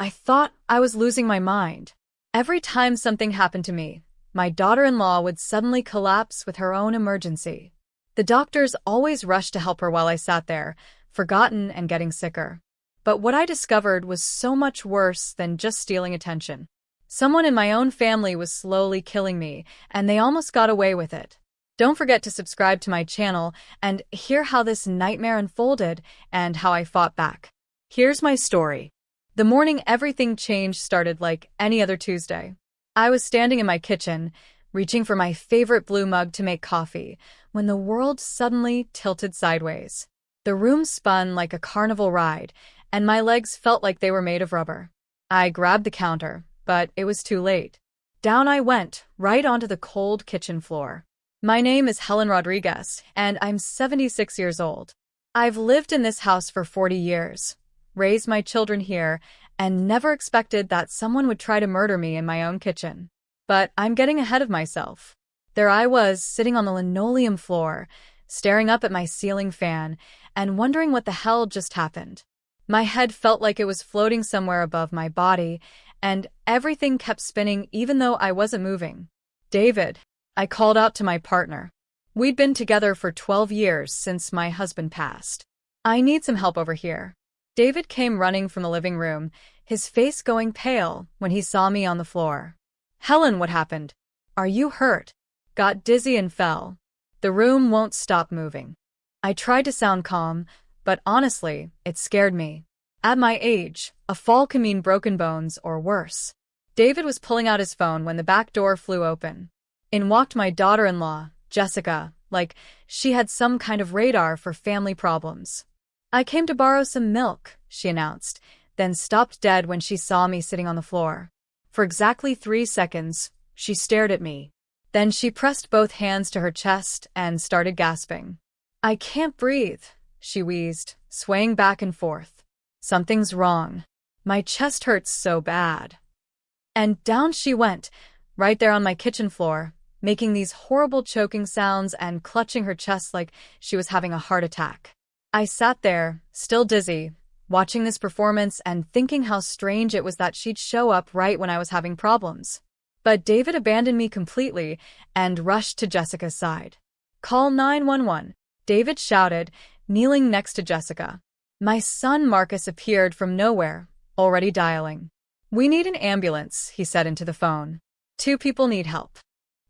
I thought I was losing my mind. Every time something happened to me, my daughter-in-law would suddenly collapse with her own emergency. The doctors always rushed to help her while I sat there, forgotten and getting sicker. But what I discovered was so much worse than just stealing attention. Someone in my own family was slowly killing me, and they almost got away with it. Don't forget to subscribe to my channel and hear how this nightmare unfolded and how I fought back. Here's my story. The morning everything changed started like any other Tuesday. I was standing in my kitchen, reaching for my favorite blue mug to make coffee, when the world suddenly tilted sideways. The room spun like a carnival ride, and my legs felt like they were made of rubber. I grabbed the counter, but it was too late. Down I went, right onto the cold kitchen floor. My name is Helen Rodriguez, and I'm 76 years old. I've lived in this house for 40 years, raised my children here, and never expected that someone would try to murder me in my own kitchen. But I'm getting ahead of myself. There I was, sitting on the linoleum floor, staring up at my ceiling fan, and wondering what the hell just happened. My head felt like it was floating somewhere above my body, and everything kept spinning even though I wasn't moving. David, I called out to my partner. We'd been together for 12 years since my husband passed. I need some help over here. David came running from the living room, his face going pale when he saw me on the floor. Helen, what happened? Are you hurt? Got dizzy and fell. The room won't stop moving. I tried to sound calm, but honestly, it scared me. At my age, a fall can mean broken bones or worse. David was pulling out his phone when the back door flew open. In walked my daughter-in-law, Jessica, like she had some kind of radar for family problems. I came to borrow some milk, she announced, then stopped dead when she saw me sitting on the floor. For exactly 3 seconds, she stared at me. Then she pressed both hands to her chest and started gasping. I can't breathe, she wheezed, swaying back and forth. Something's wrong. My chest hurts so bad. And down she went, right there on my kitchen floor, making these horrible choking sounds and clutching her chest like she was having a heart attack. I sat there, still dizzy, watching this performance and thinking how strange it was that she'd show up right when I was having problems. But David abandoned me completely and rushed to Jessica's side. Call 911, David shouted, kneeling next to Jessica. My son Marcus appeared from nowhere, already dialing. We need an ambulance, he said into the phone. 2 people need help.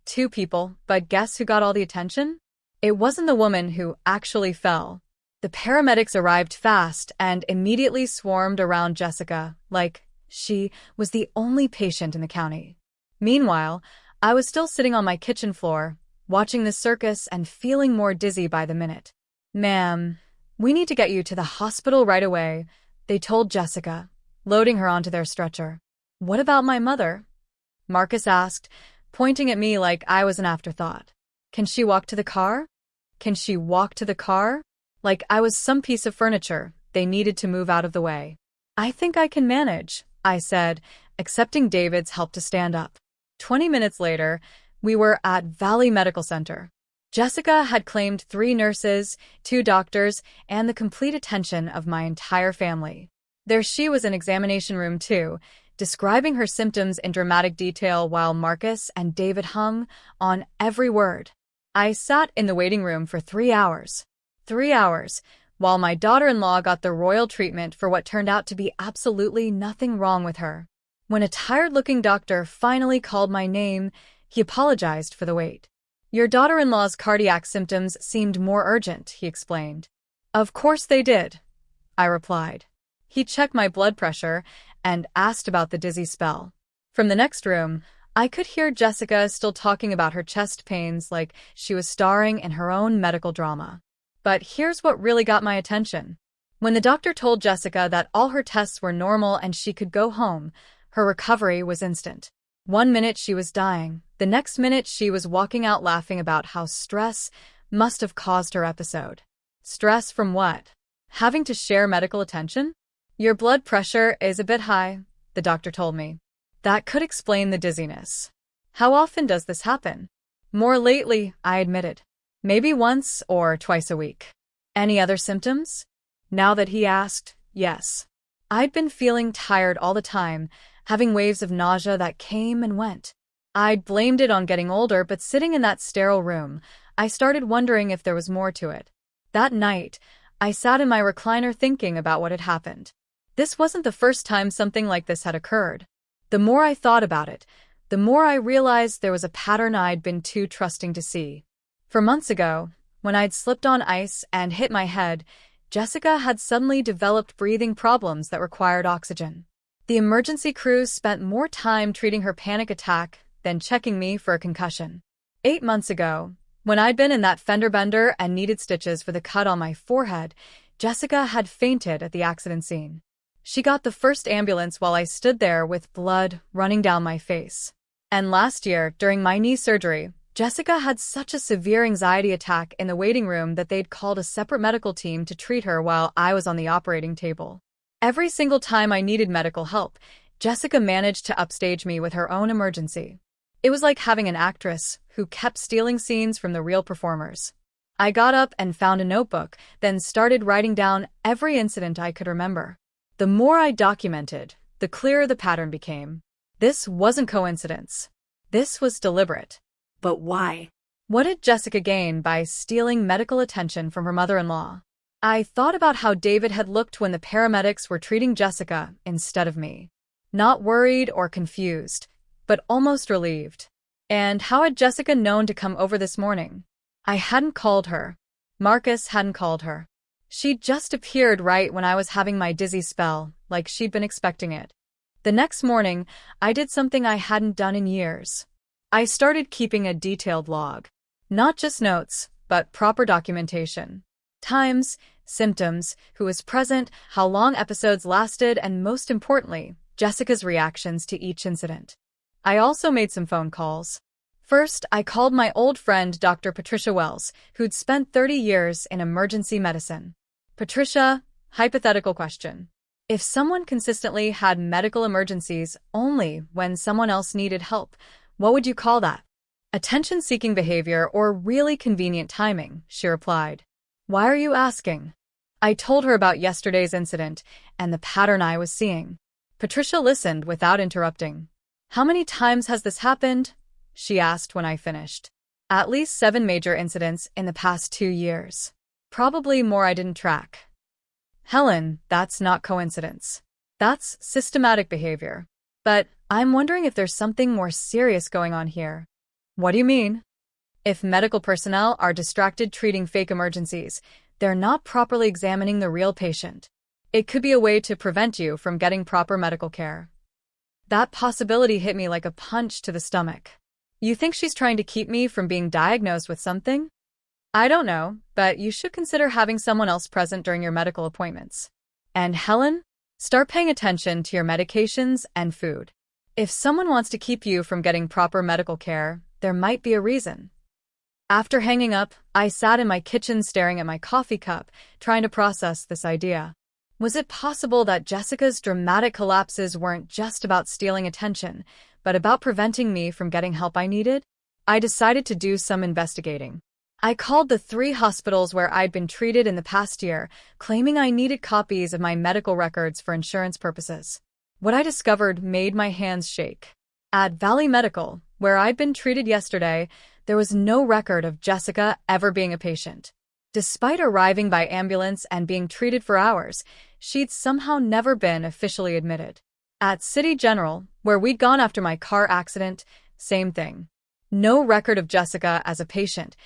2 people, but guess who got all the attention? It wasn't the woman who actually fell. The paramedics arrived fast and immediately swarmed around Jessica, like she was the only patient in the county. Meanwhile, I was still sitting on my kitchen floor, watching the circus and feeling more dizzy by the minute. Ma'am, we need to get you to the hospital right away, they told Jessica, loading her onto their stretcher. What about my mother? Marcus asked, pointing at me like I was an afterthought. Can she walk to the car? Can she walk to the car? Like I was some piece of furniture they needed to move out of the way. I think I can manage, I said, accepting David's help to stand up. 20 minutes later, we were at Valley Medical Center. Jessica had claimed 3 nurses, 2 doctors, and the complete attention of my entire family. There she was in examination room 2, describing her symptoms in dramatic detail while Marcus and David hung on every word. I sat in the waiting room for 3 hours. 3 hours, while my daughter-in-law got the royal treatment for what turned out to be absolutely nothing wrong with her. When a tired-looking doctor finally called my name, he apologized for the wait. Your daughter-in-law's cardiac symptoms seemed more urgent, he explained. Of course they did, I replied. He checked my blood pressure and asked about the dizzy spell. From the next room, I could hear Jessica still talking about her chest pains like she was starring in her own medical drama. But here's what really got my attention. When the doctor told Jessica that all her tests were normal and she could go home, her recovery was instant. 1 minute she was dying, the next minute she was walking out laughing about how stress must have caused her episode. Stress from what? Having to share medical attention? Your blood pressure is a bit high, the doctor told me. That could explain the dizziness. How often does this happen? More lately, I admitted. Maybe once or twice a week. Any other symptoms? Now that he asked, yes. I'd been feeling tired all the time, having waves of nausea that came and went. I'd blamed it on getting older, but sitting in that sterile room, I started wondering if there was more to it. That night, I sat in my recliner thinking about what had happened. This wasn't the first time something like this had occurred. The more I thought about it, the more I realized there was a pattern I'd been too trusting to see. For months ago, when I'd slipped on ice and hit my head, Jessica had suddenly developed breathing problems that required oxygen. The emergency crew spent more time treating her panic attack than checking me for a concussion. 8 months ago, when I'd been in that fender bender and needed stitches for the cut on my forehead, Jessica had fainted at the accident scene. She got the first ambulance while I stood there with blood running down my face. And last year, during my knee surgery, Jessica had such a severe anxiety attack in the waiting room that they'd called a separate medical team to treat her while I was on the operating table. Every single time I needed medical help, Jessica managed to upstage me with her own emergency. It was like having an actress who kept stealing scenes from the real performers. I got up and found a notebook, then started writing down every incident I could remember. The more I documented, the clearer the pattern became. This wasn't coincidence. This was deliberate. But why? What did Jessica gain by stealing medical attention from her mother-in-law? I thought about how David had looked when the paramedics were treating Jessica instead of me. Not worried or confused, but almost relieved. And how had Jessica known to come over this morning? I hadn't called her. Marcus hadn't called her. She'd just appeared right when I was having my dizzy spell, like she'd been expecting it. The next morning, I did something I hadn't done in years. I started keeping a detailed log. Not just notes, but proper documentation. Times, symptoms, who was present, how long episodes lasted, and most importantly, Jessica's reactions to each incident. I also made some phone calls. First, I called my old friend Dr. Patricia Wells, who'd spent 30 years in emergency medicine. Patricia, hypothetical question. If someone consistently had medical emergencies only when someone else needed help, what would you call that? Attention-seeking behavior or really convenient timing, she replied. Why are you asking? I told her about yesterday's incident and the pattern I was seeing. Patricia listened without interrupting. How many times has this happened? She asked when I finished. At least 7 major incidents in the past 2 years. Probably more I didn't track. Helen, that's not coincidence. That's systematic behavior. But I'm wondering if there's something more serious going on here. What do you mean? If medical personnel are distracted treating fake emergencies, they're not properly examining the real patient. It could be a way to prevent you from getting proper medical care. That possibility hit me like a punch to the stomach. You think she's trying to keep me from being diagnosed with something? I don't know, but you should consider having someone else present during your medical appointments. And Helen, start paying attention to your medications and food. If someone wants to keep you from getting proper medical care, there might be a reason. After hanging up, I sat in my kitchen staring at my coffee cup, trying to process this idea. Was it possible that Jessica's dramatic collapses weren't just about stealing attention, but about preventing me from getting help I needed? I decided to do some investigating. I called the 3 hospitals where I'd been treated in the past year, claiming I needed copies of my medical records for insurance purposes. What I discovered made my hands shake. At Valley Medical, where I'd been treated yesterday, there was no record of Jessica ever being a patient. Despite arriving by ambulance and being treated for hours, she'd somehow never been officially admitted. At City General, where we'd gone after my car accident, same thing. No record of Jessica as a patient,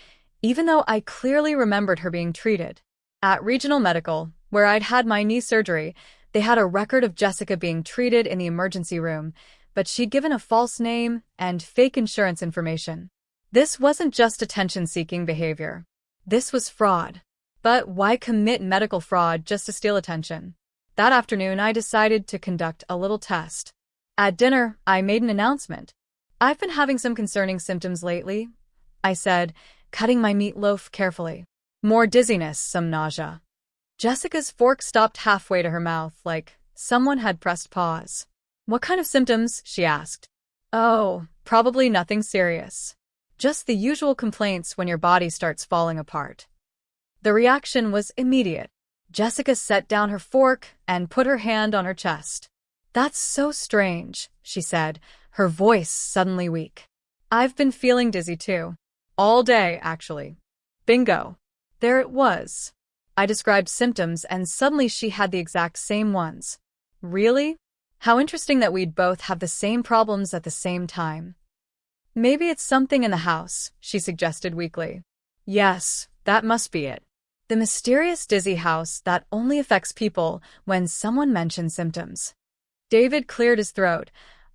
even though I clearly remembered her being treated. At Regional Medical, where I'd had my knee surgery, they had a record of Jessica being treated in the emergency room, but she'd given a false name and fake insurance information. This wasn't just attention-seeking behavior. This was fraud. But why commit medical fraud just to steal attention? That afternoon, I decided to conduct a little test. At dinner, I made an announcement. I've been having some concerning symptoms lately, I said, cutting my meatloaf carefully. More dizziness, some nausea. Jessica's fork stopped halfway to her mouth, like someone had pressed pause. What kind of symptoms? She asked. Oh, probably nothing serious. Just the usual complaints when your body starts falling apart. The reaction was immediate. Jessica set down her fork and put her hand on her chest. "That's so strange," she said, her voice suddenly weak. "I've been feeling dizzy too. All day, actually." Bingo. There it was. I described symptoms and suddenly she had the exact same ones. Really? How interesting that we'd both have the same problems at the same time. "Maybe it's something in the house," she suggested weakly. "Yes, that must be it. The mysterious dizzy house that only affects people when someone mentions symptoms." David cleared his throat,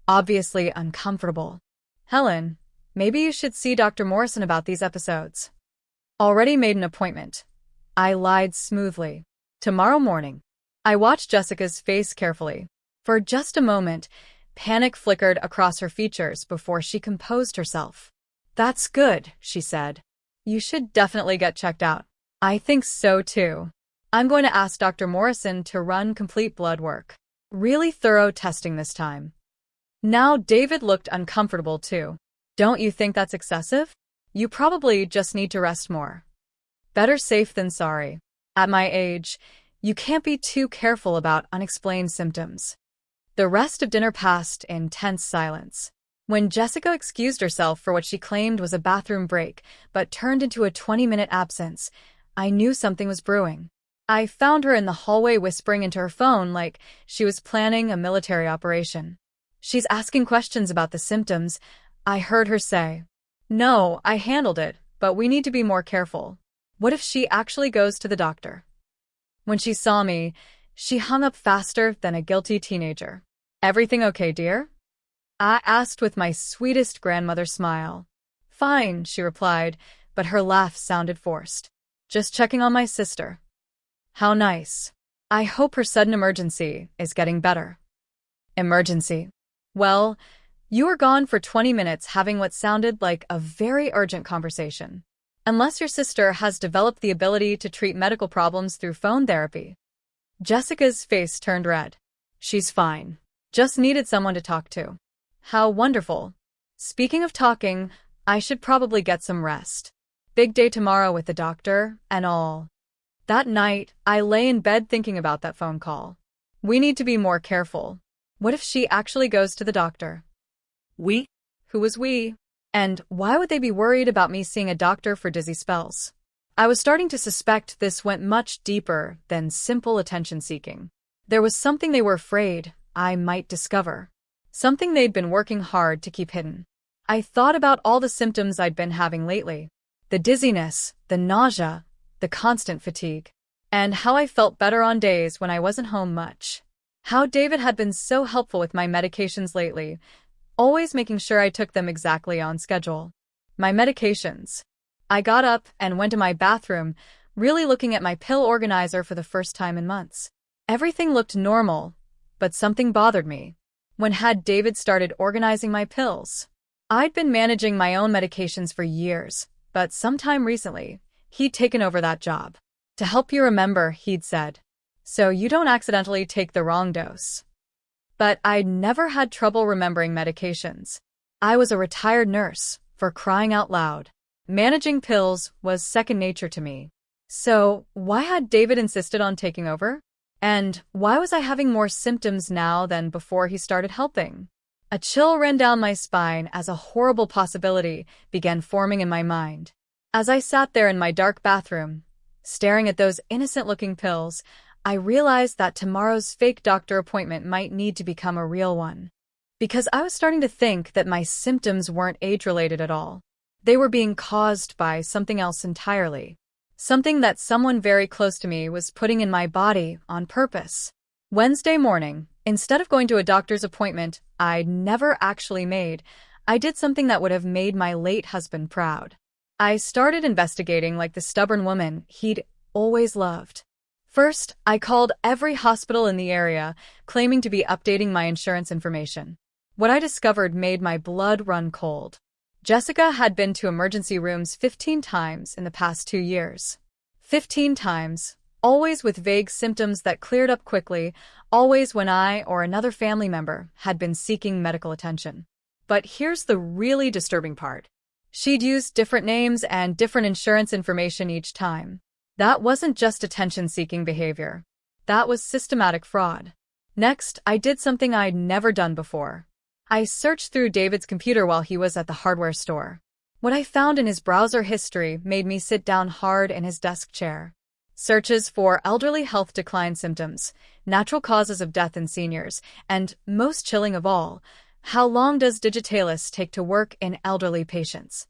obviously uncomfortable. "Helen, maybe you should see Dr. Morrison about these episodes." "Already made an appointment." I lied smoothly. "Tomorrow morning." I watched Jessica's face carefully. For just a moment, panic flickered across her features before she composed herself. "That's good," she said. "You should definitely get checked out." "I think so too. I'm going to ask Dr. Morrison to run complete blood work. Really thorough testing this time." Now David looked uncomfortable too. "Don't you think that's excessive? You probably just need to rest more." Better safe than sorry. At my age, you can't be too careful about unexplained symptoms. The rest of dinner passed in tense silence. When Jessica excused herself for what she claimed was a bathroom break, but turned into a 20-minute absence, I knew something was brewing. I found her in the hallway whispering into her phone like she was planning a military operation. "She's asking questions about the symptoms," I heard her say. "No, I handled it, but we need to be more careful. What if she actually goes to the doctor?" When she saw me, she hung up faster than a guilty teenager. "Everything okay, dear?" I asked with my sweetest grandmother smile. "Fine," she replied, but her laugh sounded forced. "Just checking on my sister." "How nice. I hope her sudden emergency is getting better." "Emergency? Well, you were gone for 20 minutes having what sounded like a very urgent conversation. Unless your sister has developed the ability to treat medical problems through phone therapy." Jessica's face turned red. "She's fine. Just needed someone to talk to." "How wonderful. Speaking of talking, I should probably get some rest. Big day tomorrow with the doctor and all." That night, I lay in bed thinking about that phone call. We need to be more careful. What if she actually goes to the doctor? We? Who was we? And why would they be worried about me seeing a doctor for dizzy spells? I was starting to suspect this went much deeper than simple attention-seeking. There was something they were afraid I might discover. Something they'd been working hard to keep hidden. I thought about all the symptoms I'd been having lately. The dizziness, the nausea, the constant fatigue. And how I felt better on days when I wasn't home much. How David had been so helpful with my medications lately, always making sure I took them exactly on schedule. My medications. I got up and went to my bathroom, really looking at my pill organizer for the first time in months. Everything looked normal, but something bothered me. When had David started organizing my pills? I'd been managing my own medications for years, but sometime recently, he'd taken over that job. "To help you remember," he'd said, "so you don't accidentally take the wrong dose." But I'd never had trouble remembering medications. I was a retired nurse, for crying out loud. Managing pills was second nature to me. So why had David insisted on taking over? And why was I having more symptoms now than before he started helping? A chill ran down my spine as a horrible possibility began forming in my mind. As I sat there in my dark bathroom, staring at those innocent-looking pills, I realized that tomorrow's fake doctor appointment might need to become a real one. Because I was starting to think that my symptoms weren't age-related at all. They were being caused by something else entirely. Something that someone very close to me was putting in my body on purpose. Wednesday morning, instead of going to a doctor's appointment I'd never actually made, I did something that would have made my late husband proud. I started investigating like the stubborn woman he'd always loved. First, I called every hospital in the area, claiming to be updating my insurance information. What I discovered made my blood run cold. Jessica had been to emergency rooms 15 times in the past 2 years. 15 times, always with vague symptoms that cleared up quickly, always when I or another family member had been seeking medical attention. But here's the really disturbing part. She'd used different names and different insurance information each time. That wasn't just attention-seeking behavior. That was systematic fraud. Next, I did something I'd never done before. I searched through David's computer while he was at the hardware store. What I found in his browser history made me sit down hard in his desk chair. Searches for elderly health decline symptoms, natural causes of death in seniors, and, most chilling of all, how long does digitalis take to work in elderly patients?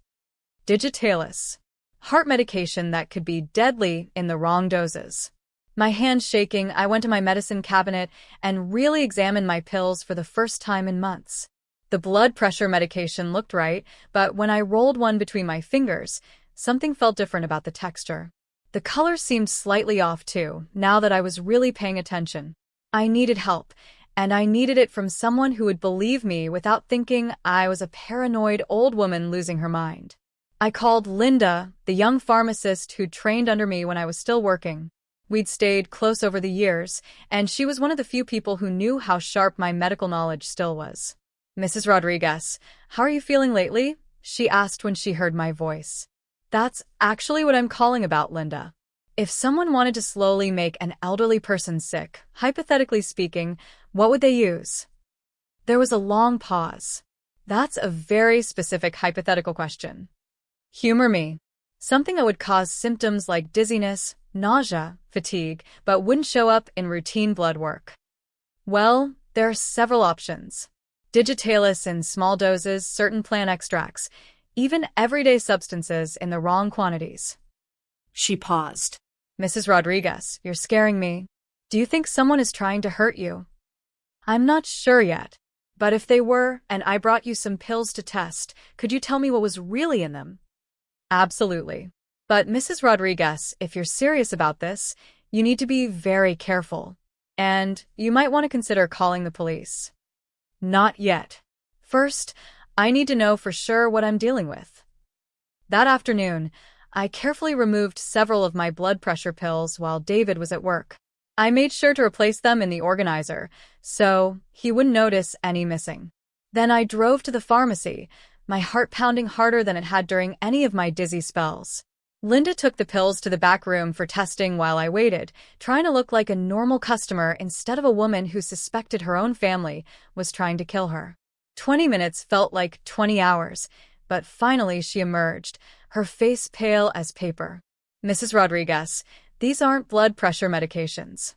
Digitalis. Heart medication that could be deadly in the wrong doses. My hands shaking, I went to my medicine cabinet and really examined my pills for the first time in months. The blood pressure medication looked right, but when I rolled one between my fingers, something felt different about the texture. The color seemed slightly off too, now that I was really paying attention. I needed help, and I needed it from someone who would believe me without thinking I was a paranoid old woman losing her mind. I called Linda, the young pharmacist who trained under me when I was still working. We'd stayed close over the years, and she was one of the few people who knew how sharp my medical knowledge still was. "Mrs. Rodriguez, how are you feeling lately?" she asked when she heard my voice. "That's actually what I'm calling about, Linda. If someone wanted to slowly make an elderly person sick, hypothetically speaking, what would they use?" There was a long pause. That's a very specific hypothetical question. Humor me. Something that would cause symptoms like dizziness, nausea, fatigue, but wouldn't show up in routine blood work. Well, there are several options. Digitalis in small doses, certain plant extracts, even everyday substances in the wrong quantities. She paused. "Mrs. Rodriguez, you're scaring me. Do you think someone is trying to hurt you?" "I'm not sure yet. But if they were, and I brought you some pills to test, could you tell me what was really in them?" "Absolutely. But Mrs. Rodriguez, if you're serious about this, you need to be very careful. And you might want to consider calling the police." "Not yet. First, I need to know for sure what I'm dealing with." That afternoon, I carefully removed several of my blood pressure pills while David was at work. I made sure to replace them in the organizer, so he wouldn't notice any missing. Then I drove to the pharmacy, my heart pounding harder than it had during any of my dizzy spells. Linda took the pills to the back room for testing while I waited, trying to look like a normal customer instead of a woman who suspected her own family was trying to kill her. 20 minutes felt like 20 hours, but finally she emerged, her face pale as paper. "Mrs. Rodriguez, these aren't blood pressure medications."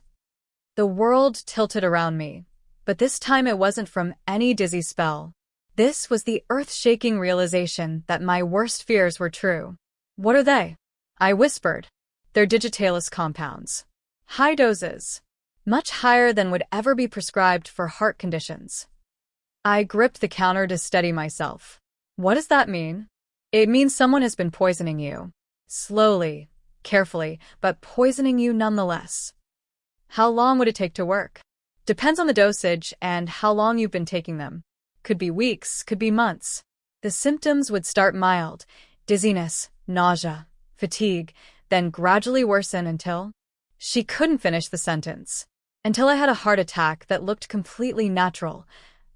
The world tilted around me, but this time it wasn't from any dizzy spell. This was the earth-shaking realization that my worst fears were true. "What are they?" I whispered. "They're digitalis compounds. High doses. Much higher than would ever be prescribed for heart conditions." I gripped the counter to steady myself. "What does that mean?" "It means someone has been poisoning you. Slowly, carefully, but poisoning you nonetheless." "How long would it take to work?" "Depends on the dosage and how long you've been taking them. Could be weeks, could be months. The symptoms would start mild, dizziness, nausea, fatigue, then gradually worsen until—" She couldn't finish the sentence. "Until I had a heart attack that looked completely natural."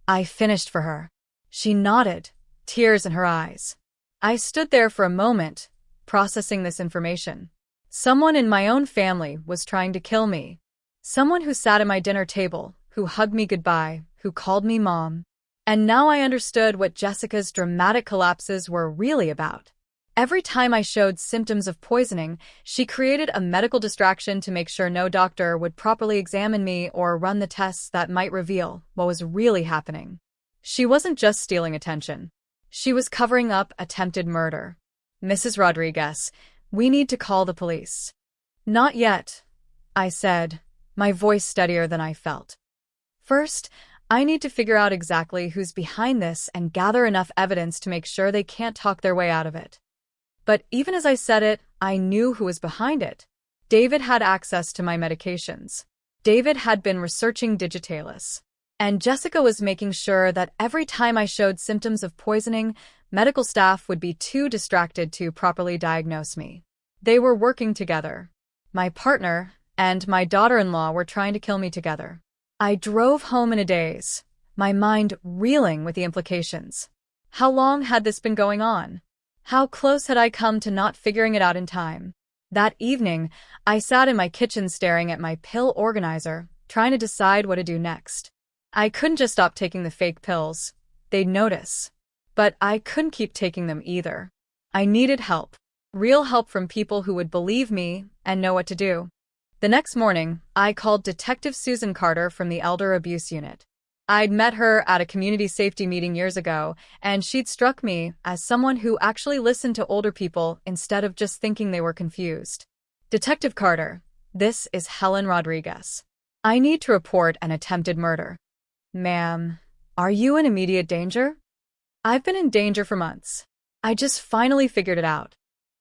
I finished for her. She nodded, tears in her eyes. I stood there for a moment, processing this information. Someone in my own family was trying to kill me. Someone who sat at my dinner table, who hugged me goodbye, who called me mom. And now I understood what Jessica's dramatic collapses were really about. Every time I showed symptoms of poisoning, she created a medical distraction to make sure no doctor would properly examine me or run the tests that might reveal what was really happening. She wasn't just stealing attention. She was covering up attempted murder. "Mrs. Rodriguez, we need to call the police." "Not yet," I said, my voice steadier than I felt. "First, I need to figure out exactly who's behind this and gather enough evidence to make sure they can't talk their way out of it." But even as I said it, I knew who was behind it. David had access to my medications. David had been researching digitalis. And Jessica was making sure that every time I showed symptoms of poisoning, medical staff would be too distracted to properly diagnose me. They were working together. My partner and my daughter-in-law were trying to kill me together. I drove home in a daze, my mind reeling with the implications. How long had this been going on? How close had I come to not figuring it out in time? That evening, I sat in my kitchen staring at my pill organizer, trying to decide what to do next. I couldn't just stop taking the fake pills. They'd notice. But I couldn't keep taking them either. I needed help. Real help from people who would believe me and know what to do. The next morning, I called Detective Susan Carter from the Elder Abuse Unit. I'd met her at a community safety meeting years ago, and she'd struck me as someone who actually listened to older people instead of just thinking they were confused. Detective Carter, this is Helen Rodriguez. I need to report an attempted murder. Ma'am, are you in immediate danger? I've been in danger for months. I just finally figured it out.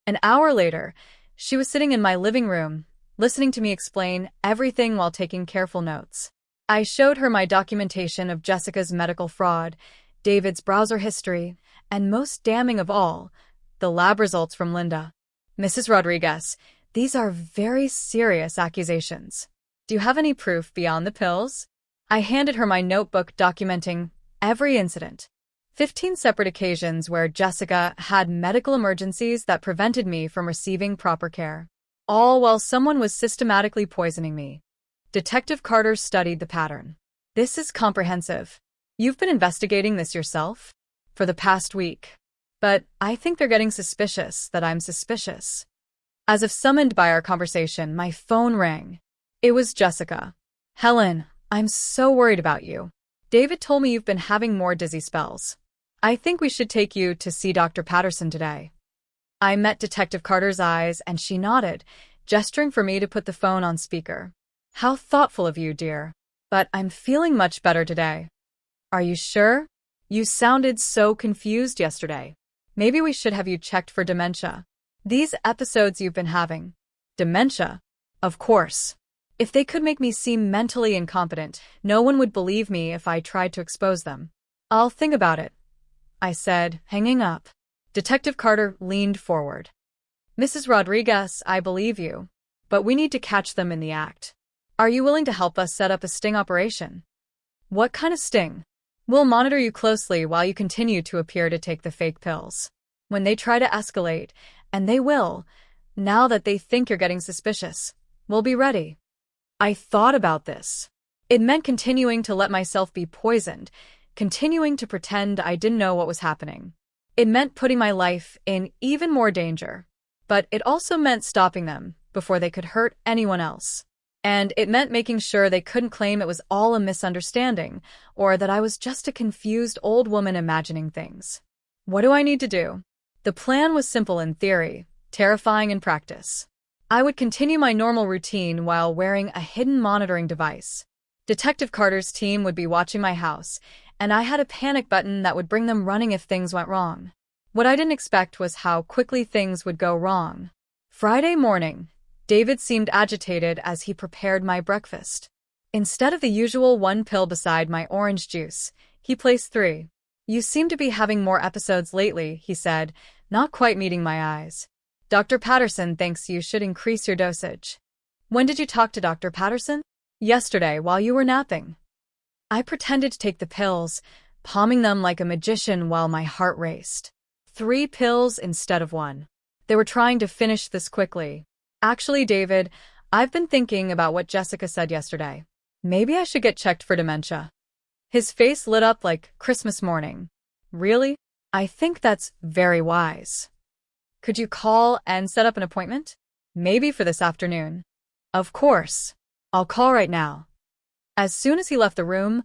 An hour later, she was sitting in my living room, listening to me explain everything while taking careful notes. I showed her my documentation of Jessica's medical fraud, David's browser history, and most damning of all, the lab results from Linda. Mrs. Rodriguez, these are very serious accusations. Do you have any proof beyond the pills? I handed her my notebook documenting every incident. 15 separate occasions where Jessica had medical emergencies that prevented me from receiving proper care. All while someone was systematically poisoning me. Detective Carter studied the pattern. This is comprehensive. You've been investigating this yourself? For the past week. But I think they're getting suspicious that I'm suspicious. As if summoned by our conversation, my phone rang. It was Jessica. Helen, I'm so worried about you. David told me you've been having more dizzy spells. I think we should take you to see Dr. Patterson today. I met Detective Carter's eyes and she nodded, gesturing for me to put the phone on speaker. How thoughtful of you, dear. But I'm feeling much better today. Are you sure? You sounded so confused yesterday. Maybe we should have you checked for dementia. These episodes you've been having. Dementia? Of course. If they could make me seem mentally incompetent, no one would believe me if I tried to expose them. I'll think about it, I said, hanging up. Detective Carter leaned forward. Mrs. Rodriguez, I believe you. But we need to catch them in the act. Are you willing to help us set up a sting operation? What kind of sting? We'll monitor you closely while you continue to appear to take the fake pills. When they try to escalate, and they will, now that they think you're getting suspicious, we'll be ready. I thought about this. It meant continuing to let myself be poisoned, continuing to pretend I didn't know what was happening. It meant putting my life in even more danger. But it also meant stopping them before they could hurt anyone else. And it meant making sure they couldn't claim it was all a misunderstanding, or that I was just a confused old woman imagining things. What do I need to do? The plan was simple in theory, terrifying in practice. I would continue my normal routine while wearing a hidden monitoring device. Detective Carter's team would be watching my house, and I had a panic button that would bring them running if things went wrong. What I didn't expect was how quickly things would go wrong. Friday morning, David seemed agitated as he prepared my breakfast. Instead of the usual 1 pill beside my orange juice, he placed 3. You seem to be having more episodes lately, he said, not quite meeting my eyes. Dr. Patterson thinks you should increase your dosage. When did you talk to Dr. Patterson? Yesterday, while you were napping. I pretended to take the pills, palming them like a magician while my heart raced. 3 pills instead of 1. They were trying to finish this quickly. Actually, David, I've been thinking about what Jessica said yesterday. Maybe I should get checked for dementia. His face lit up like Christmas morning. Really? I think that's very wise. Could you call and set up an appointment? Maybe for this afternoon. Of course. I'll call right now. As soon as he left the room,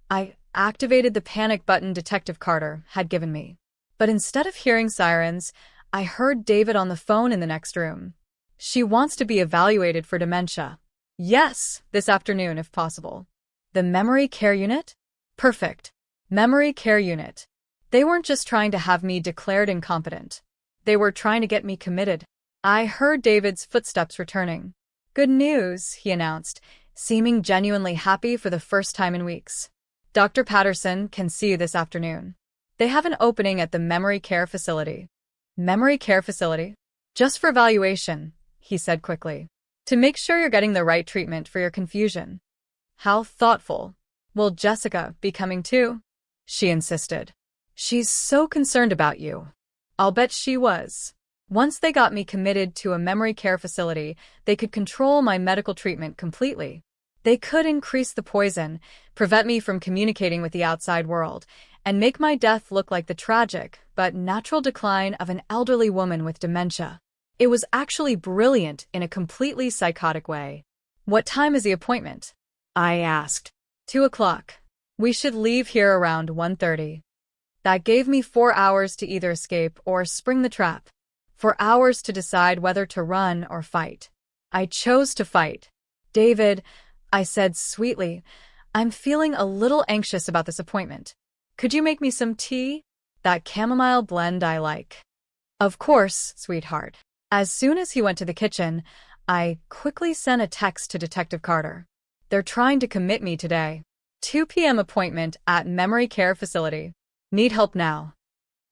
I activated the panic button Detective Carter had given me. But instead of hearing sirens, I heard David on the phone in the next room. She wants to be evaluated for dementia. Yes, this afternoon if possible. The memory care unit? Perfect. Memory care unit. They weren't just trying to have me declared incompetent. They were trying to get me committed. I heard David's footsteps returning. Good news, he announced, seeming genuinely happy for the first time in weeks. Dr. Patterson can see you this afternoon. They have an opening at the memory care facility. Memory care facility? Just for evaluation, he said quickly. To make sure you're getting the right treatment for your confusion. How thoughtful. Will Jessica be coming too? She insisted. She's so concerned about you. I'll bet she was. Once they got me committed to a memory care facility, they could control my medical treatment completely. They could increase the poison, prevent me from communicating with the outside world, and make my death look like the tragic but natural decline of an elderly woman with dementia. It was actually brilliant in a completely psychotic way. "What time is the appointment?" I asked. 2 o'clock. "We should leave here around 1:30. That gave me 4 hours to either escape or spring the trap. 4 hours to decide whether to run or fight. I chose to fight. "David," I said sweetly, "I'm feeling a little anxious about this appointment. Could you make me some tea? That chamomile blend I like." "Of course, sweetheart." As soon as he went to the kitchen, I quickly sent a text to Detective Carter. "They're trying to commit me today. 2 p.m. appointment at memory care facility. Need help now."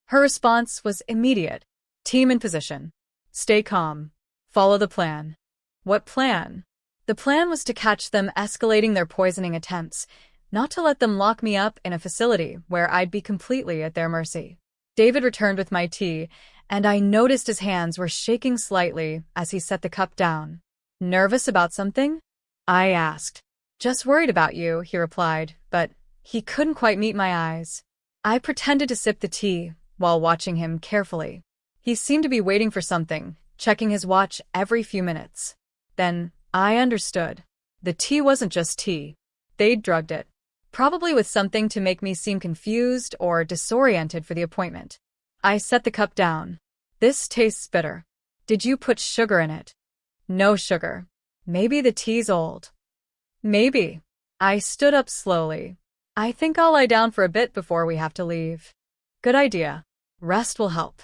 Her response was immediate. "Team in position. Stay calm. Follow the plan." What plan? The plan was to catch them escalating their poisoning attempts, not to let them lock me up in a facility where I'd be completely at their mercy. David returned with my tea, and I noticed his hands were shaking slightly as he set the cup down. "Nervous about something?" I asked. "Just worried about you," he replied, but he couldn't quite meet my eyes. I pretended to sip the tea while watching him carefully. He seemed to be waiting for something, checking his watch every few minutes. Then I understood. The tea wasn't just tea. They'd drugged it. Probably with something to make me seem confused or disoriented for the appointment. I set the cup down. "This tastes bitter. Did you put sugar in it?" "No sugar. Maybe the tea's old." "Maybe." I stood up slowly. "I think I'll lie down for a bit before we have to leave." "Good idea. Rest will help."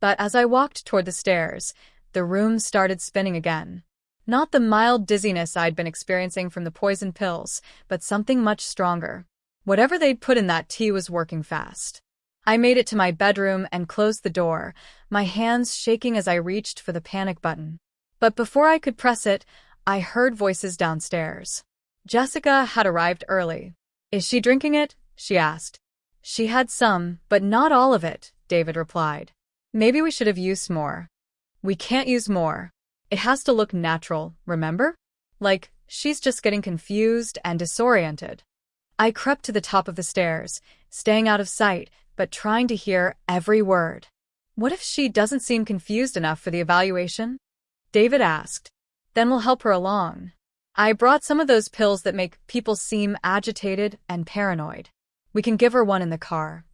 But as I walked toward the stairs, the room started spinning again. Not the mild dizziness I'd been experiencing from the poison pills, but something much stronger. Whatever they'd put in that tea was working fast. I made it to my bedroom and closed the door, my hands shaking as I reached for the panic button. But before I could press it, I heard voices downstairs. Jessica had arrived early. "Is she drinking it?" she asked. "She had some, but not all of it," David replied. "Maybe we should have used more." "We can't use more. It has to look natural, remember? Like, she's just getting confused and disoriented." I crept to the top of the stairs, staying out of sight, but trying to hear every word. "What if she doesn't seem confused enough for the evaluation?" David asked. "Then we'll help her along. I brought some of those pills that make people seem agitated and paranoid. We can give her one in the car."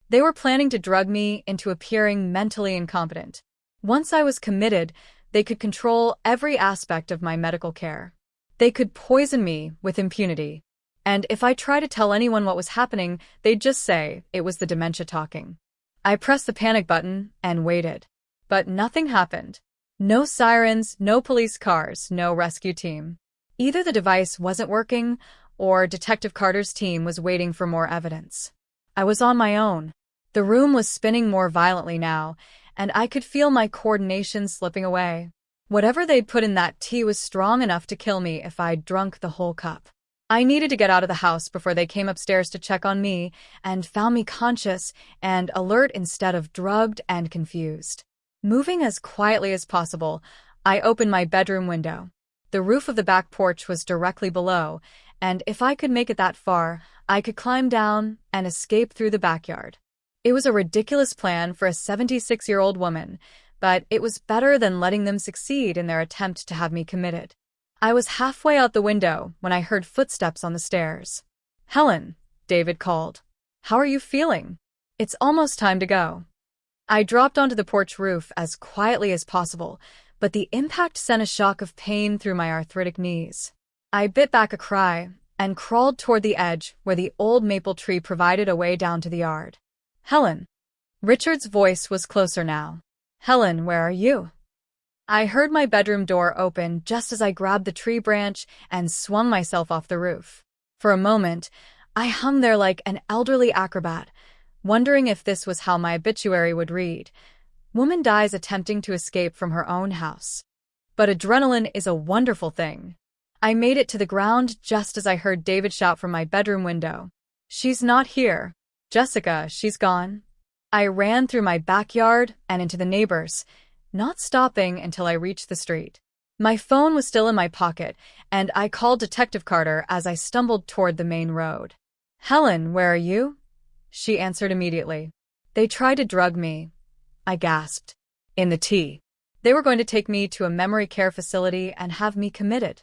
They were planning to drug me into appearing mentally incompetent. Once I was committed, they could control every aspect of my medical care. They could poison me with impunity. And if I tried to tell anyone what was happening, they'd just say it was the dementia talking. I pressed the panic button and waited. But nothing happened. No sirens, no police cars, no rescue team. Either the device wasn't working, or Detective Carter's team was waiting for more evidence. I was on my own. The room was spinning more violently now, and I could feel my coordination slipping away. Whatever they'd put in that tea was strong enough to kill me if I'd drunk the whole cup. I needed to get out of the house before they came upstairs to check on me and found me conscious and alert instead of drugged and confused. Moving as quietly as possible, I opened my bedroom window. The roof of the back porch was directly below, and if I could make it that far, I could climb down and escape through the backyard. It was a ridiculous plan for a 76-year-old woman, but it was better than letting them succeed in their attempt to have me committed. I was halfway out the window when I heard footsteps on the stairs. "Helen," David called. "How are you feeling? It's almost time to go." I dropped onto the porch roof as quietly as possible, but the impact sent a shock of pain through my arthritic knees. I bit back a cry and crawled toward the edge where the old maple tree provided a way down to the yard. "Helen." Richard's voice was closer now. "Helen, where are you?" I heard my bedroom door open just as I grabbed the tree branch and swung myself off the roof. For a moment, I hung there like an elderly acrobat, wondering if this was how my obituary would read. Woman dies attempting to escape from her own house. But adrenaline is a wonderful thing. I made it to the ground just as I heard David shout from my bedroom window. "She's not here. Jessica, she's gone." I ran through my backyard and into the neighbors, not stopping until I reached the street. My phone was still in my pocket, and I called Detective Carter as I stumbled toward the main road. "Helen, where are you?" She answered immediately. "They tried to drug me," I gasped. "In the tea. They were going to take me to a memory care facility and have me committed."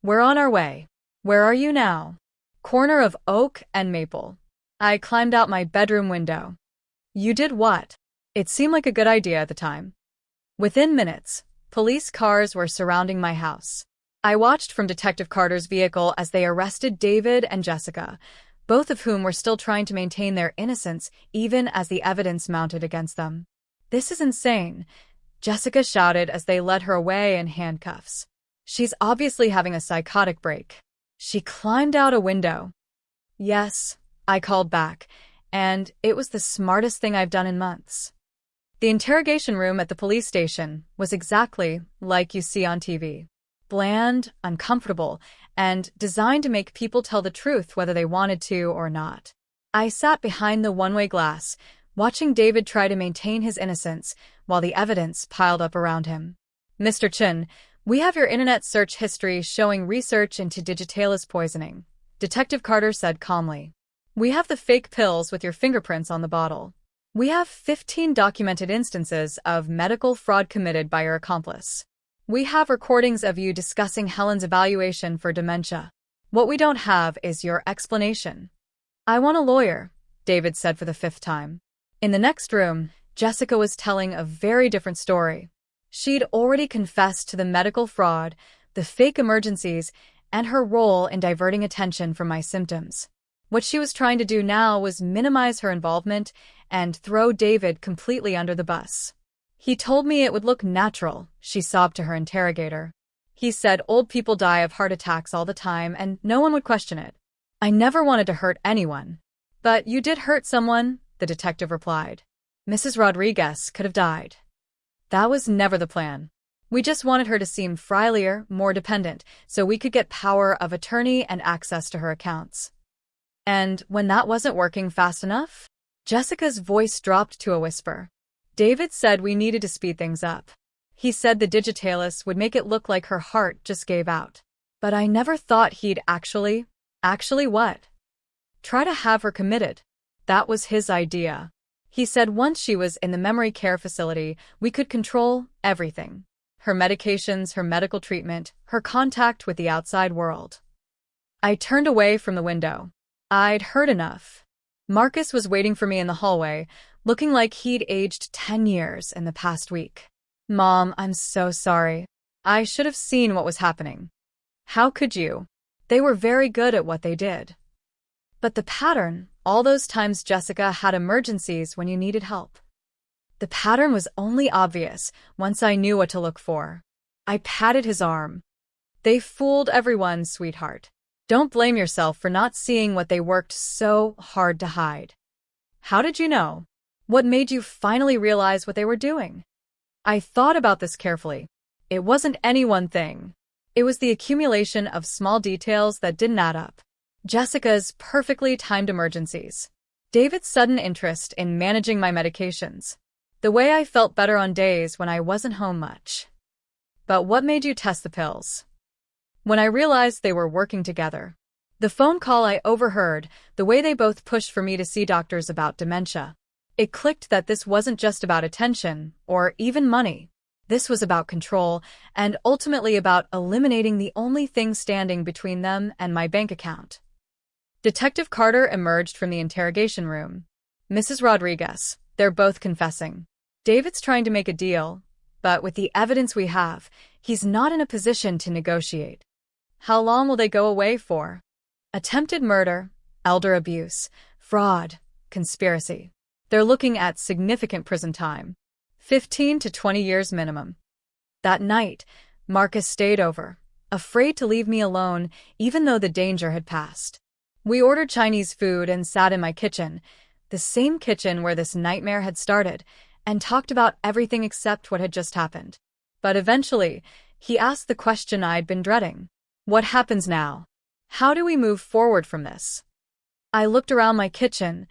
"We're on our way. Where are you now?" "Corner of Oak and Maple." I climbed out my bedroom window. "You did what?" It seemed like a good idea at the time. Within minutes, police cars were surrounding my house. I watched from Detective Carter's vehicle as they arrested David and Jessica, both of whom were still trying to maintain their innocence even as the evidence mounted against them. "This is insane," Jessica shouted as they led her away in handcuffs. "She's obviously having a psychotic break." She climbed out a window. "Yes," I called back, and it was the smartest thing I've done in months. The interrogation room at the police station was exactly like you see on TV. Bland, uncomfortable, and designed to make people tell the truth whether they wanted to or not. I sat behind the one-way glass, watching David try to maintain his innocence while the evidence piled up around him. "Mr. Chin, we have your internet search history showing research into digitalis poisoning," Detective Carter said calmly. "We have the fake pills with your fingerprints on the bottle. We have 15 documented instances of medical fraud committed by your accomplice. We have recordings of you discussing Helen's evaluation for dementia. What we don't have is your explanation." "I want a lawyer," David said for the 5th time. In the next room, Jessica was telling a very different story. She'd already confessed to the medical fraud, the fake emergencies, and her role in diverting attention from my symptoms. What she was trying to do now was minimize her involvement and throw David completely under the bus. "He told me it would look natural," she sobbed to her interrogator. "He said old people die of heart attacks all the time and no one would question it. I never wanted to hurt anyone." "But you did hurt someone," the detective replied. "Mrs. Rodriguez could have died." "That was never the plan. We just wanted her to seem frilier, more dependent, so we could get power of attorney and access to her accounts." "And when that wasn't working fast enough?" Jessica's voice dropped to a whisper. "David said we needed to speed things up. He said the digitalis would make it look like her heart just gave out. But I never thought he'd actually what? Try to have her committed. That was his idea. He said once she was in the memory care facility, we could control everything. Her medications, her medical treatment, her contact with the outside world." I turned away from the window. I'd heard enough. Marcus was waiting for me in the hallway, looking like he'd aged 10 years in the past week. "Mom, I'm so sorry. I should have seen what was happening." "How could you? They were very good at what they did." "But the pattern, all those times Jessica had emergencies when you needed help." "The pattern was only obvious once I knew what to look for." I patted his arm. "They fooled everyone, sweetheart. Don't blame yourself for not seeing what they worked so hard to hide." "How did you know? What made you finally realize what they were doing?" I thought about this carefully. It wasn't any one thing. It was the accumulation of small details that didn't add up. Jessica's perfectly timed emergencies. David's sudden interest in managing my medications. The way I felt better on days when I wasn't home much. "But what made you test the pills?" "When I realized they were working together. The phone call I overheard, the way they both pushed for me to see doctors about dementia. It clicked that this wasn't just about attention, or even money. This was about control, and ultimately about eliminating the only thing standing between them and my bank account." Detective Carter emerged from the interrogation room. "Mrs. Rodriguez, they're both confessing. David's trying to make a deal, but with the evidence we have, he's not in a position to negotiate." "How long will they go away for?" "Attempted murder, elder abuse, fraud, conspiracy. They're looking at significant prison time. 15 to 20 years minimum." That night, Marcus stayed over, afraid to leave me alone even though the danger had passed. We ordered Chinese food and sat in my kitchen, the same kitchen where this nightmare had started, and talked about everything except what had just happened. But eventually, he asked the question I'd been dreading. "What happens now? How do we move forward from this?" I looked around my kitchen,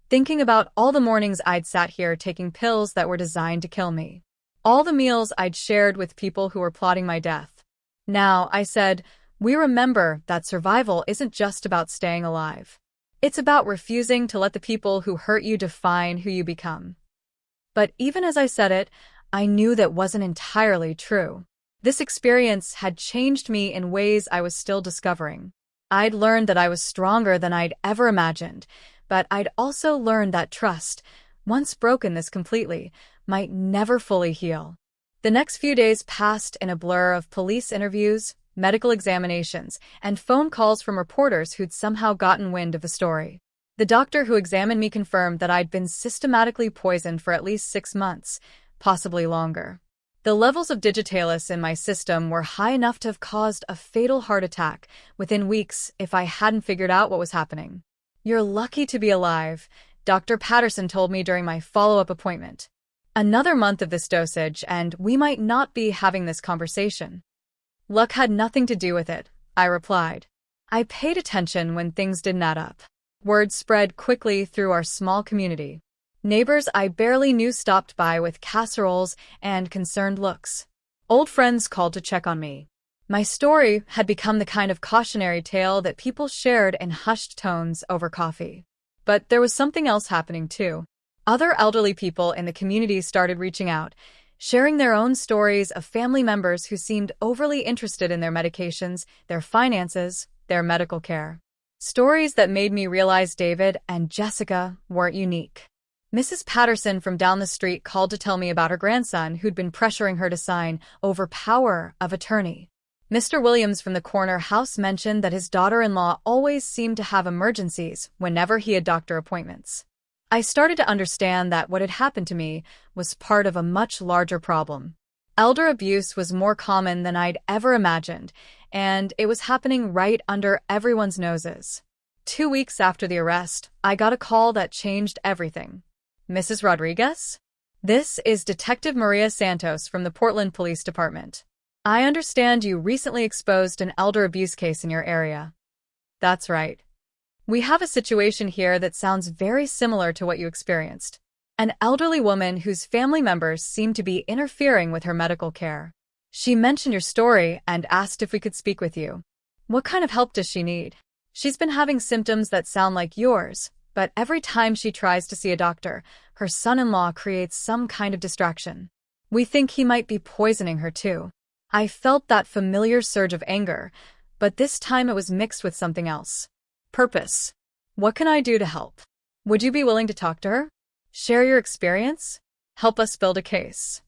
thinking about all the mornings I'd sat here taking pills that were designed to kill me. All the meals I'd shared with people who were plotting my death. Now, I said, we remember that survival isn't just about staying alive. It's about refusing to let the people who hurt you define who you become. But even as I said it, I knew that wasn't entirely true. This experience had changed me in ways I was still discovering. I'd learned that I was stronger than I'd ever imagined, but I'd also learned that trust, once broken this completely, might never fully heal. The next few days passed in a blur of police interviews, medical examinations, and phone calls from reporters who'd somehow gotten wind of the story. The doctor who examined me confirmed that I'd been systematically poisoned for at least 6 months, possibly longer. The levels of digitalis in my system were high enough to have caused a fatal heart attack within weeks if I hadn't figured out what was happening. "You're lucky to be alive," Dr. Patterson told me during my follow-up appointment. "Another month of this dosage, and we might not be having this conversation." "Luck had nothing to do with it," I replied. I paid attention when things didn't add up. Word spread quickly through our small community. Neighbors I barely knew stopped by with casseroles and concerned looks. Old friends called to check on me. My story had become the kind of cautionary tale that people shared in hushed tones over coffee. But there was something else happening too. Other elderly people in the community started reaching out, sharing their own stories of family members who seemed overly interested in their medications, their finances, their medical care. Stories that made me realize David and Jessica weren't unique. Mrs. Patterson from down the street called to tell me about her grandson who'd been pressuring her to sign over power of attorney. Mr. Williams from the corner house mentioned that his daughter-in-law always seemed to have emergencies whenever he had doctor appointments. I started to understand that what had happened to me was part of a much larger problem. Elder abuse was more common than I'd ever imagined, and it was happening right under everyone's noses. 2 weeks after the arrest, I got a call that changed everything. "Mrs. Rodriguez? This is Detective Maria Santos from the Portland Police Department. I understand you recently exposed an elder abuse case in your area." "That's right. We have a situation here that sounds very similar to what you experienced. An elderly woman whose family members seem to be interfering with her medical care. She mentioned your story and asked if we could speak with you. What kind of help does she need? She's been having symptoms that sound like yours, but every time she tries to see a doctor, her son-in-law creates some kind of distraction. We think he might be poisoning her too." I felt that familiar surge of anger, but this time it was mixed with something else. Purpose. What can I do to help? Would you be willing to talk to her? Share your experience? Help us build a case?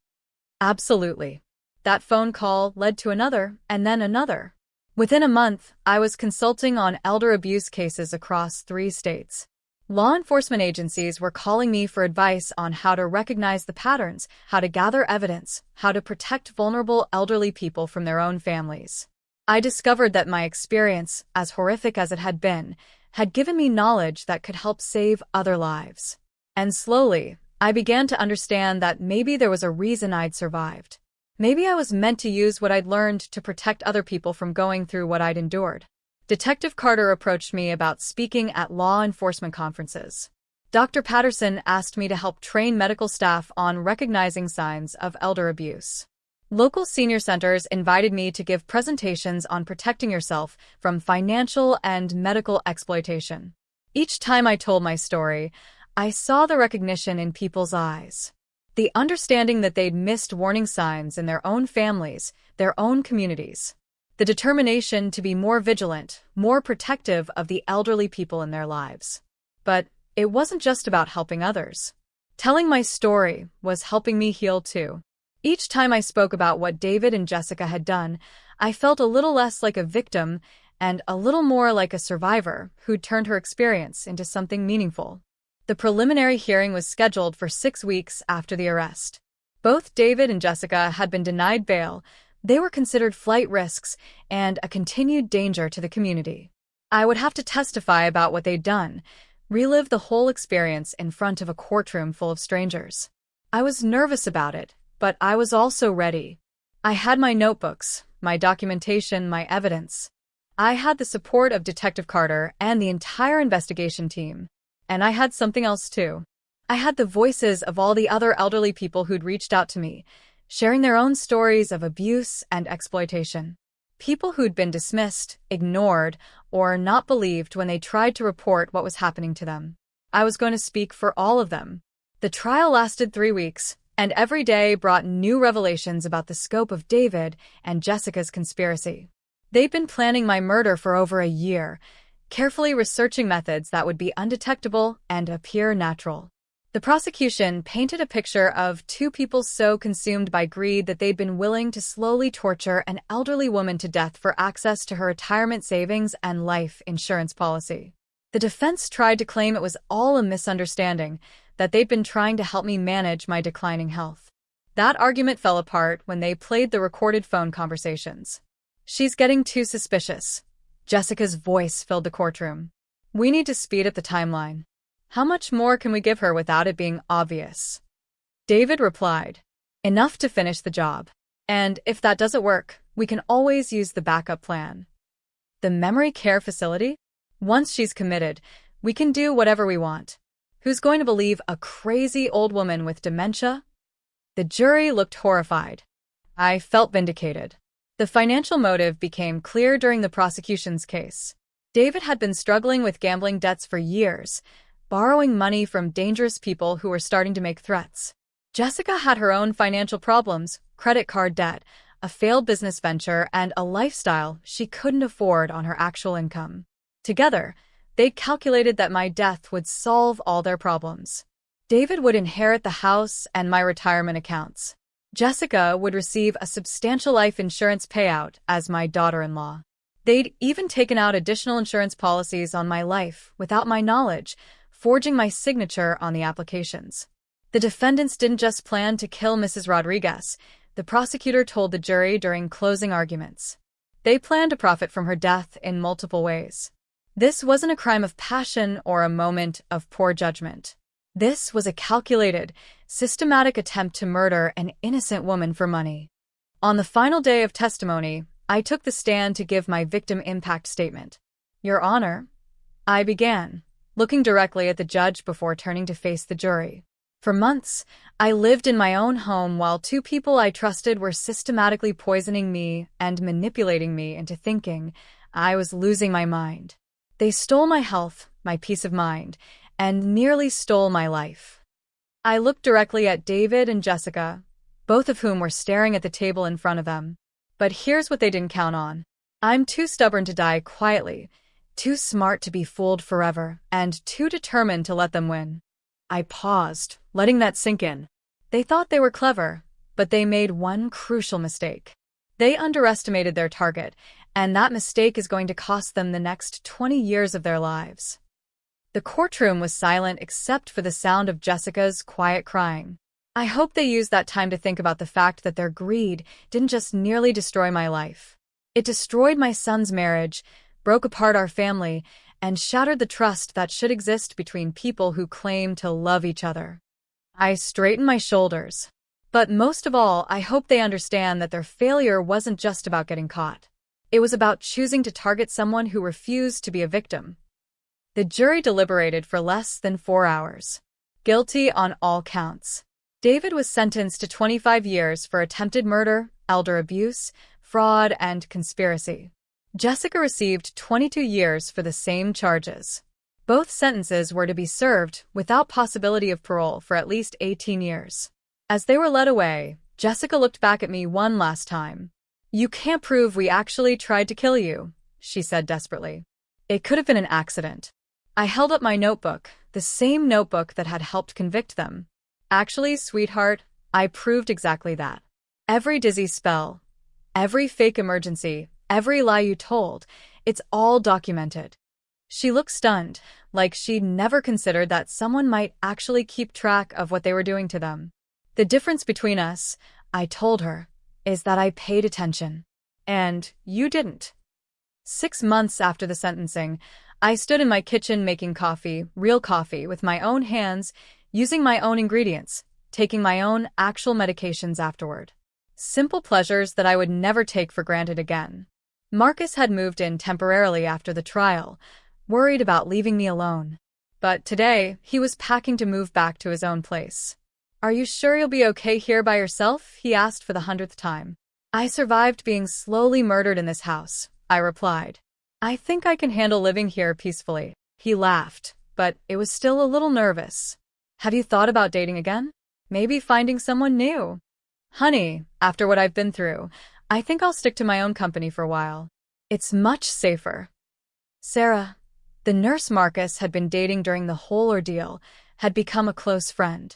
Absolutely. That phone call led to another, and then another. Within a month, I was consulting on elder abuse cases across 3 states. Law enforcement agencies were calling me for advice on how to recognize the patterns, how to gather evidence, how to protect vulnerable elderly people from their own families. I discovered that my experience, as horrific as it had been, had given me knowledge that could help save other lives. And slowly, I began to understand that maybe there was a reason I'd survived. Maybe I was meant to use what I'd learned to protect other people from going through what I'd endured. Detective Carter approached me about speaking at law enforcement conferences. Dr. Patterson asked me to help train medical staff on recognizing signs of elder abuse. Local senior centers invited me to give presentations on protecting yourself from financial and medical exploitation. Each time I told my story, I saw the recognition in people's eyes. The understanding that they'd missed warning signs in their own families, their own communities. The determination to be more vigilant, more protective of the elderly people in their lives. But it wasn't just about helping others. Telling my story was helping me heal too. Each time I spoke about what David and Jessica had done, I felt a little less like a victim and a little more like a survivor who'd turned her experience into something meaningful. The preliminary hearing was scheduled for 6 weeks after the arrest. Both David and Jessica had been denied bail. They were considered flight risks and a continued danger to the community. I would have to testify about what they'd done, relive the whole experience in front of a courtroom full of strangers. I was nervous about it, but I was also ready. I had my notebooks, my documentation, my evidence. I had the support of Detective Carter and the entire investigation team. And I had something else too. I had the voices of all the other elderly people who'd reached out to me, sharing their own stories of abuse and exploitation. People who'd been dismissed, ignored, or not believed when they tried to report what was happening to them. I was going to speak for all of them. The trial lasted 3 weeks, and every day brought new revelations about the scope of David and Jessica's conspiracy. They'd been planning my murder for over a year, carefully researching methods that would be undetectable and appear natural. The prosecution painted a picture of two people so consumed by greed that they'd been willing to slowly torture an elderly woman to death for access to her retirement savings and life insurance policy. The defense tried to claim it was all a misunderstanding, that they'd been trying to help me manage my declining health. That argument fell apart when they played the recorded phone conversations. "She's getting too suspicious." Jessica's voice filled the courtroom. "We need to speed up the timeline. How much more can we give her without it being obvious?" David replied, "Enough to finish the job. And if that doesn't work, we can always use the backup plan. The memory care facility? Once she's committed, we can do whatever we want. Who's going to believe a crazy old woman with dementia?" The jury looked horrified. I felt vindicated. The financial motive became clear during the prosecution's case. David had been struggling with gambling debts for years, borrowing money from dangerous people who were starting to make threats. Jessica had her own financial problems, credit card debt, a failed business venture, and a lifestyle she couldn't afford on her actual income. Together, they'd calculated that my death would solve all their problems. David would inherit the house and my retirement accounts. Jessica would receive a substantial life insurance payout as my daughter-in-law. They'd even taken out additional insurance policies on my life without my knowledge, forging my signature on the applications. The defendants didn't just plan to kill Mrs. Rodriguez, the prosecutor told the jury during closing arguments. They planned to profit from her death in multiple ways. This wasn't a crime of passion or a moment of poor judgment. This was a calculated, systematic attempt to murder an innocent woman for money. On the final day of testimony, I took the stand to give my victim impact statement. "Your Honor," I began, looking directly at the judge before turning to face the jury. "For months, I lived in my own home while two people I trusted were systematically poisoning me and manipulating me into thinking I was losing my mind. They stole my health, my peace of mind, and nearly stole my life." I looked directly at David and Jessica, both of whom were staring at the table in front of them. But here's what they didn't count on. I'm too stubborn to die quietly, too smart to be fooled forever, and too determined to let them win. I paused, letting that sink in. They thought they were clever, but they made one crucial mistake. They underestimated their target, and that mistake is going to cost them the next 20 years of their lives. The courtroom was silent except for the sound of Jessica's quiet crying. I hope they used that time to think about the fact that their greed didn't just nearly destroy my life. It destroyed my son's marriage, broke apart our family, and shattered the trust that should exist between people who claim to love each other. I straightened my shoulders. But most of all, I hope they understand that their failure wasn't just about getting caught. It was about choosing to target someone who refused to be a victim. The jury deliberated for less than 4 hours. Guilty on all counts. David was sentenced to 25 years for attempted murder, elder abuse, fraud, and conspiracy. Jessica received 22 years for the same charges. Both sentences were to be served without possibility of parole for at least 18 years. As they were led away, Jessica looked back at me one last time. "You can't prove we actually tried to kill you," she said desperately. "It could have been an accident." I held up my notebook, the same notebook that had helped convict them. "Actually, sweetheart, I proved exactly that. Every dizzy spell, every fake emergency, every lie you told, it's all documented." She looked stunned, like she'd never considered that someone might actually keep track of what they were doing to them. "The difference between us," I told her, "is that I paid attention. And you didn't." 6 months after the sentencing, I stood in my kitchen making coffee, real coffee, with my own hands, using my own ingredients, taking my own actual medications afterward. Simple pleasures that I would never take for granted again. Marcus had moved in temporarily after the trial, worried about leaving me alone. But today, he was packing to move back to his own place. Are you sure you'll be okay here by yourself? He asked for the 100th time. I survived being slowly murdered in this house, I replied. I think I can handle living here peacefully. He laughed, but it was still a little nervous. Have you thought about dating again? Maybe finding someone new? Honey, after what I've been through, I think I'll stick to my own company for a while. It's much safer. Sarah, the nurse Marcus had been dating during the whole ordeal, had become a close friend.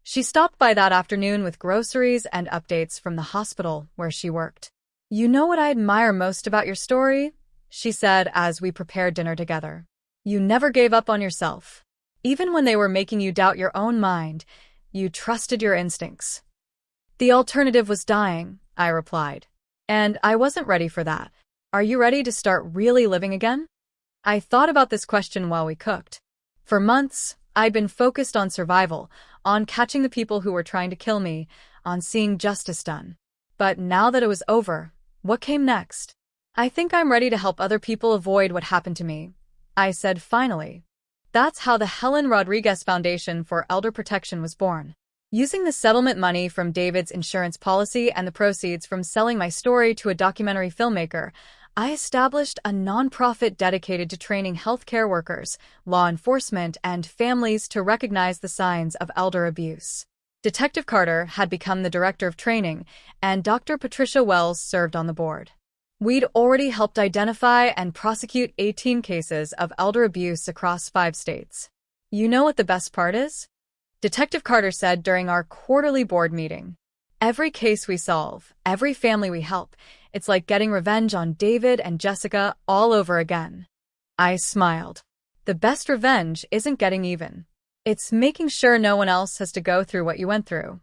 She stopped by that afternoon with groceries and updates from the hospital where she worked. You know what I admire most about your story? She said as we prepared dinner together. You never gave up on yourself. Even when they were making you doubt your own mind, you trusted your instincts. The alternative was dying, I replied. And I wasn't ready for that. Are you ready to start really living again? I thought about this question while we cooked. For months, I'd been focused on survival, on catching the people who were trying to kill me, on seeing justice done. But now that it was over, what came next? I think I'm ready to help other people avoid what happened to me, I said finally. That's how the Helen Rodriguez Foundation for Elder Protection was born. Using the settlement money from David's insurance policy and the proceeds from selling my story to a documentary filmmaker, I established a nonprofit dedicated to training healthcare workers, law enforcement, and families to recognize the signs of elder abuse. Detective Carter had become the director of training, and Dr. Patricia Wells served on the board. We'd already helped identify and prosecute 18 cases of elder abuse across 5 states. You know what the best part is? Detective Carter said during our quarterly board meeting. Every case we solve, every family we help, it's like getting revenge on David and Jessica all over again. I smiled. The best revenge isn't getting even. It's making sure no one else has to go through what you went through.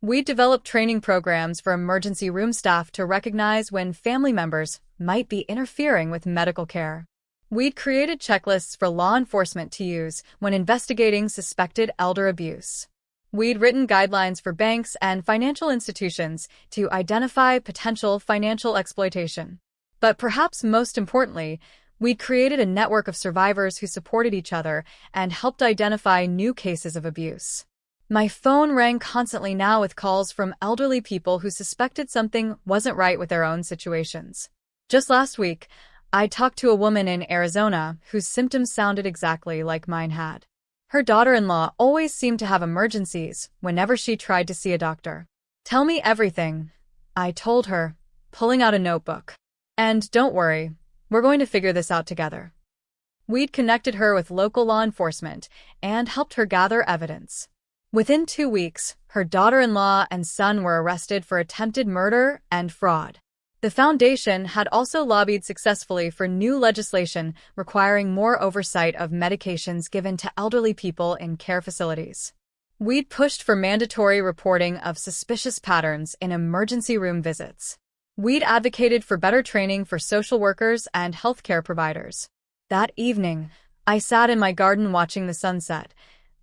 We developed training programs for emergency room staff to recognize when family members might be interfering with medical care. We'd created checklists for law enforcement to use when investigating suspected elder abuse. We'd written guidelines for banks and financial institutions to identify potential financial exploitation. But perhaps most importantly, we'd created a network of survivors who supported each other and helped identify new cases of abuse. My phone rang constantly now with calls from elderly people who suspected something wasn't right with their own situations. Just last week, I talked to a woman in Arizona whose symptoms sounded exactly like mine had. Her daughter-in-law always seemed to have emergencies whenever she tried to see a doctor. Tell me everything, I told her, pulling out a notebook. And don't worry, we're going to figure this out together. We'd connected her with local law enforcement and helped her gather evidence. Within 2 weeks, her daughter-in-law and son were arrested for attempted murder and fraud. The foundation had also lobbied successfully for new legislation requiring more oversight of medications given to elderly people in care facilities. We'd pushed for mandatory reporting of suspicious patterns in emergency room visits. We'd advocated for better training for social workers and healthcare providers. That evening, I sat in my garden watching the sunset,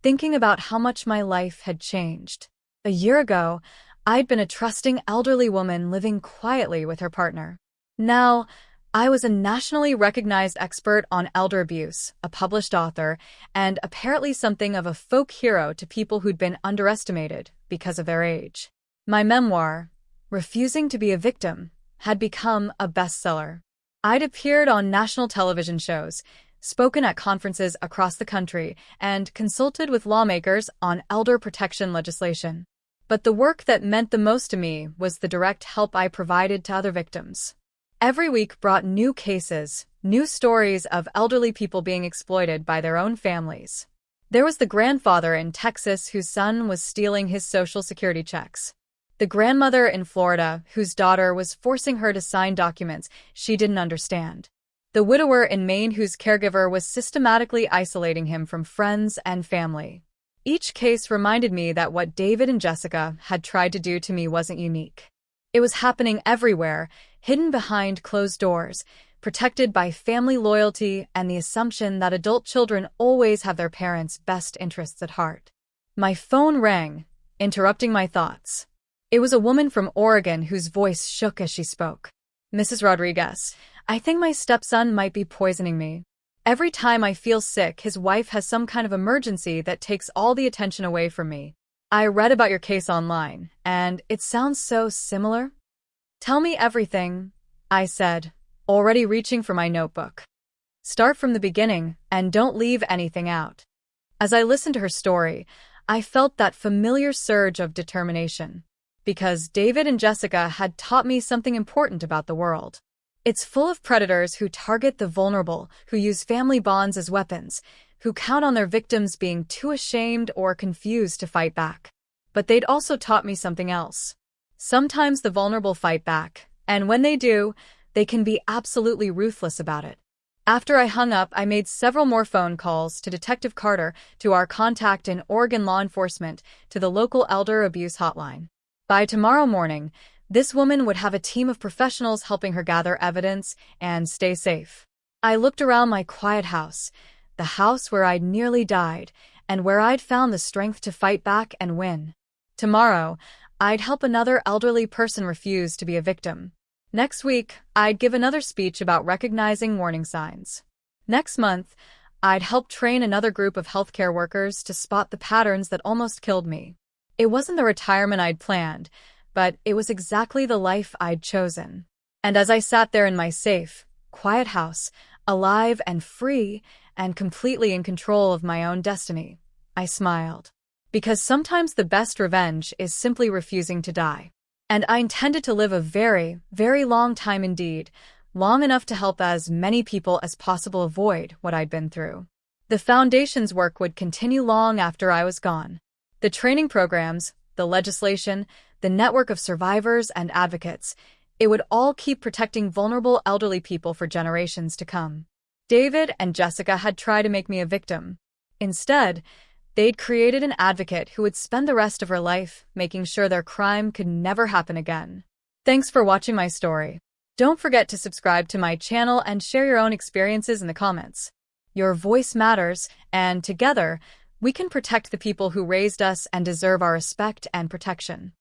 thinking about how much my life had changed. A year ago, I'd been a trusting elderly woman living quietly with her partner. Now, I was a nationally recognized expert on elder abuse, a published author, and apparently something of a folk hero to people who'd been underestimated because of their age. My memoir, Refusing to be a Victim, had become a bestseller. I'd appeared on national television shows, spoken at conferences across the country, and consulted with lawmakers on elder protection legislation. But the work that meant the most to me was the direct help I provided to other victims. Every week brought new cases, new stories of elderly people being exploited by their own families. There was the grandfather in Texas whose son was stealing his Social Security checks. The grandmother in Florida whose daughter was forcing her to sign documents she didn't understand. The widower in Maine whose caregiver was systematically isolating him from friends and family. Each case reminded me that what David and Jessica had tried to do to me wasn't unique. It was happening everywhere, hidden behind closed doors, protected by family loyalty and the assumption that adult children always have their parents' best interests at heart. My phone rang, interrupting my thoughts. It was a woman from Oregon whose voice shook as she spoke. Mrs. Rodriguez, I think my stepson might be poisoning me. Every time I feel sick, his wife has some kind of emergency that takes all the attention away from me. I read about your case online, and it sounds so similar. Tell me everything, I said, already reaching for my notebook. Start from the beginning, and don't leave anything out. As I listened to her story, I felt that familiar surge of determination. Because David and Jessica had taught me something important about the world. It's full of predators who target the vulnerable, who use family bonds as weapons, who count on their victims being too ashamed or confused to fight back. But they'd also taught me something else. Sometimes the vulnerable fight back, and when they do, they can be absolutely ruthless about it. After I hung up, I made several more phone calls to Detective Carter, to our contact in Oregon law enforcement, to the local elder abuse hotline. By tomorrow morning, this woman would have a team of professionals helping her gather evidence and stay safe. I looked around my quiet house, the house where I'd nearly died, and where I'd found the strength to fight back and win. Tomorrow, I'd help another elderly person refuse to be a victim. Next week, I'd give another speech about recognizing warning signs. Next month, I'd help train another group of healthcare workers to spot the patterns that almost killed me. It wasn't the retirement I'd planned, but it was exactly the life I'd chosen. And as I sat there in my safe, quiet house, alive and free, and completely in control of my own destiny, I smiled. Because sometimes the best revenge is simply refusing to die. And I intended to live a very, very long time indeed, long enough to help as many people as possible avoid what I'd been through. The Foundation's work would continue long after I was gone. The training programs, the legislation, the network of survivors and advocates, it would all keep protecting vulnerable elderly people for generations to come. David and Jessica had tried to make me a victim. Instead, they'd created an advocate who would spend the rest of her life making sure their crime could never happen again. Thanks for watching my story. Don't forget to subscribe to my channel and share your own experiences in the comments. Your voice matters, and together, we can protect the people who raised us and deserve our respect and protection.